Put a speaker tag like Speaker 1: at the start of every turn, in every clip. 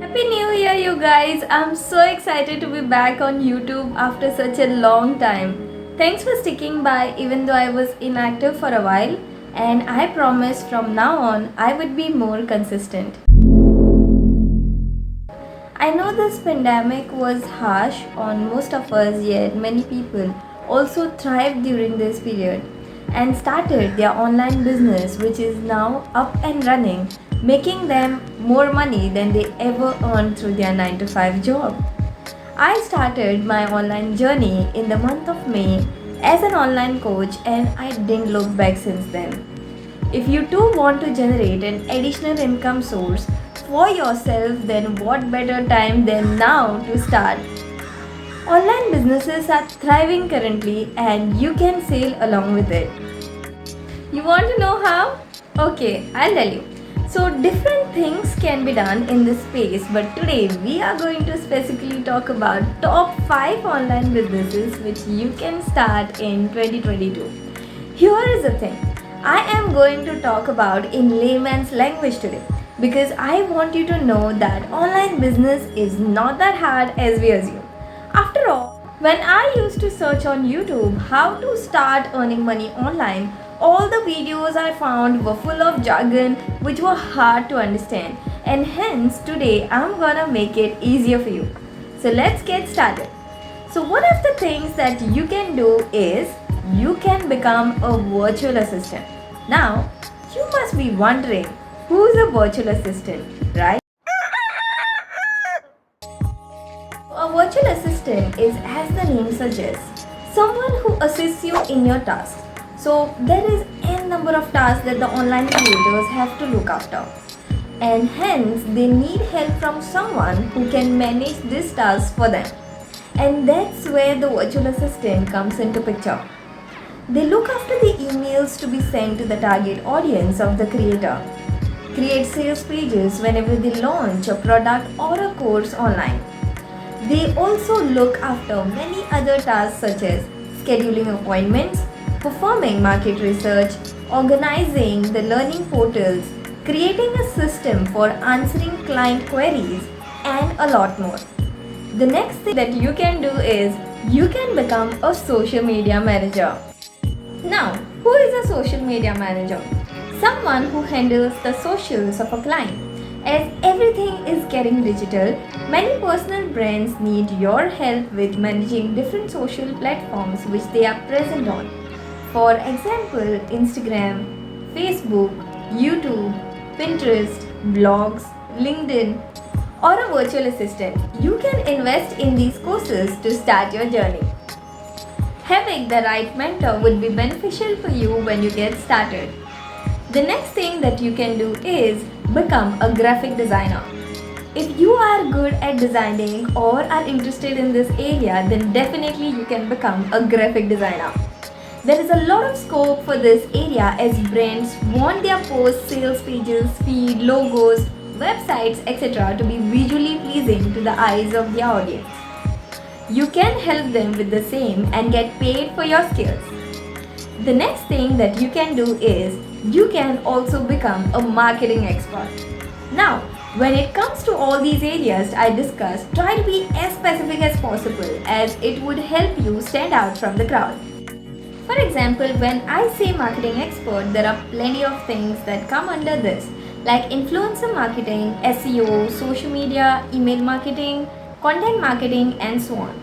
Speaker 1: Happy New Year, you guys! I'm so excited to be back on YouTube after such a long time. Thanks for sticking by even though I was inactive for a while, and I promise from now on I would be more consistent. I know this pandemic was harsh on most of us, yet many people also thrived during this period and started their online business, which is now up and running, making them more money than they ever earned through their 9 to 5 job. I started my online journey in the month of May as an online coach, and I didn't look back since then. If you too want to generate an additional income source for yourself, then what better time than now to start? Online businesses are thriving currently and you can sail along with it. You want to know how? Okay, I'll tell you. So, different things can be done in this space, but today we are going to specifically talk about top 5 online businesses which you can start in 2022. Here is the thing. I am going to talk about in layman's language today because I want you to know that online business is not that hard as we assume. After all, when I used to search on YouTube how to start earning money online, all the videos I found were full of jargon which were hard to understand, and hence today I'm gonna make it easier for you. So let's get started. So one of the things that you can do is you can become a virtual assistant. Now, you must be wondering who is a virtual assistant, right? A virtual assistant is, as the name suggests, someone who assists you in your tasks. So there is n number of tasks that the online creators have to look after, and hence they need help from someone who can manage these tasks for them. And that's where the virtual assistant comes into picture. They look after the emails to be sent to the target audience of the creator, create sales pages whenever they launch a product or a course online. They also look after many other tasks such as scheduling appointments, performing market research, organizing the learning portals, creating a system for answering client queries, and a lot more. The next thing that you can do is you can become a social media manager. Now, who is a social media manager? Someone who handles the socials of a client. As everything is getting digital, many personal brands need your help with managing different social platforms which they are present on. For example, Instagram, Facebook, YouTube, Pinterest, blogs, LinkedIn, or a virtual assistant. You can invest in these courses to start your journey. Having the right mentor would be beneficial for you when you get started. The next thing that you can do is become a graphic designer. If you are good at designing or are interested in this area, then definitely you can become a graphic designer. There is a lot of scope for this area as brands want their posts, sales pages, feed, logos, websites, etc. to be visually pleasing to the eyes of their audience. You can help them with the same and get paid for your skills. The next thing that you can do is you can also become a marketing expert. Now, when it comes to all these areas I discussed, try to be as specific as possible as it would help you stand out from the crowd. For example, when I say marketing expert, there are plenty of things that come under this, like influencer marketing, SEO, social media, email marketing, content marketing, and so on.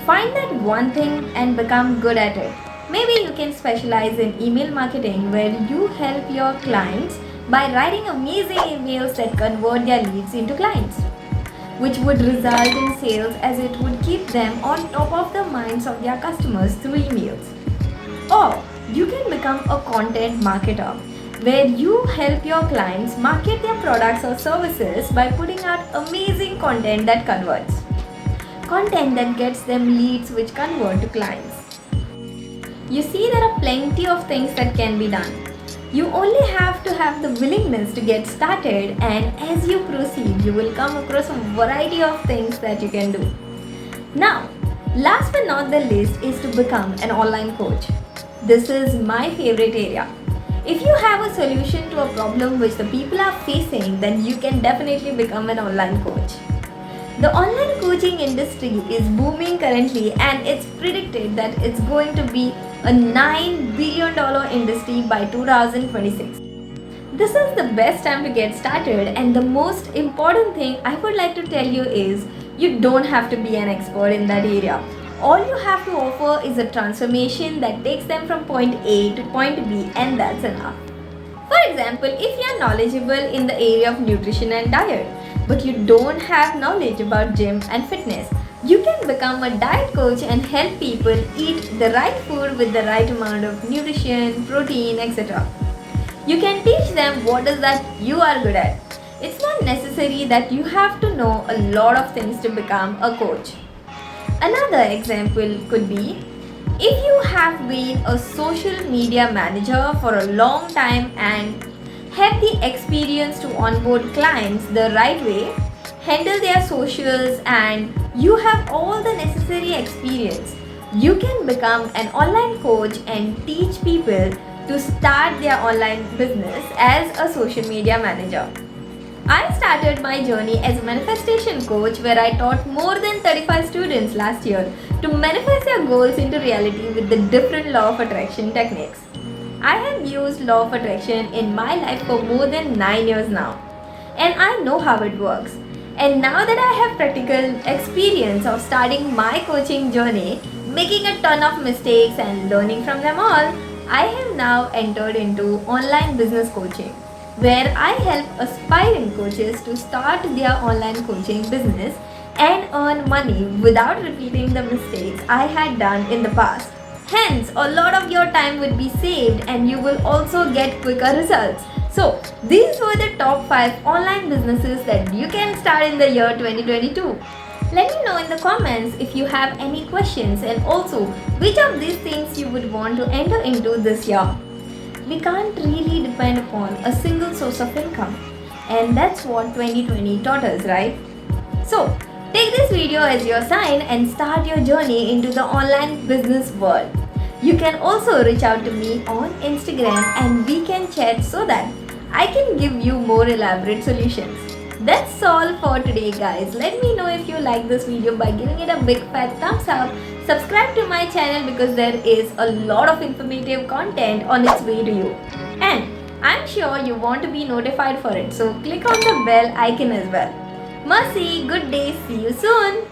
Speaker 1: Find that one thing and become good at it. Maybe you can specialize in email marketing where you help your clients by writing amazing emails that convert their leads into clients, which would result in sales as it would keep them on top of the minds of their customers through emails. Or you can become a content marketer where you help your clients market their products or services by putting out amazing content that converts. Content that gets them leads which convert to clients. You see, there are plenty of things that can be done. You only have to have the willingness to get started, and as you proceed, you will come across a variety of things that you can do. Now, last but not the least is to become an online coach. This is my favorite area. If you have a solution to a problem which the people are facing, then you can definitely become an online coach. The online coaching industry is booming currently, and it's predicted that it's going to be a $9 billion industry by 2026. This is the best time to get started, and the most important thing I would like to tell you is you don't have to be an expert in that area. All you have to offer is a transformation that takes them from point A to point B, and that's enough. For example, if you are knowledgeable in the area of nutrition and diet, but you don't have knowledge about gym and fitness, you can become a diet coach and help people eat the right food with the right amount of nutrition, protein, etc. You can teach them what is that you are good at. It's not necessary that you have to know a lot of things to become a coach. Another example could be if you have been a social media manager for a long time and have the experience to onboard clients the right way, handle their socials, and you have all the necessary experience, you can become an online coach and teach people to start their online business as a social media manager. I started my journey as a manifestation coach where I taught more than 35 students last year to manifest their goals into reality with the different law of attraction techniques. I have used law of attraction in my life for more than 9 years now, and I know how it works. And now that I have practical experience of starting my coaching journey, making a ton of mistakes and learning from them all, I have now entered into online business coaching, where I help aspiring coaches to start their online coaching business and earn money without repeating the mistakes I had done in the past. Hence, a lot of your time would be saved and you will also get quicker results. So, these were the top 5 online businesses that you can start in the year 2022. Let me know in the comments if you have any questions and also which of these things you would want to enter into this year. We can't really depend upon a single source of income, and that's what 2020 taught us, right? So, take this video as your sign and start your journey into the online business world. You can also reach out to me on Instagram and we can chat so that I can give you more elaborate solutions. That's all for today, guys. Let me know if you like this video by giving it a big fat thumbs up. Subscribe to my channel because there is a lot of informative content on its way to you. And I'm sure you want to be notified for it, so click on the bell icon as well. Mercy, good day, see you soon.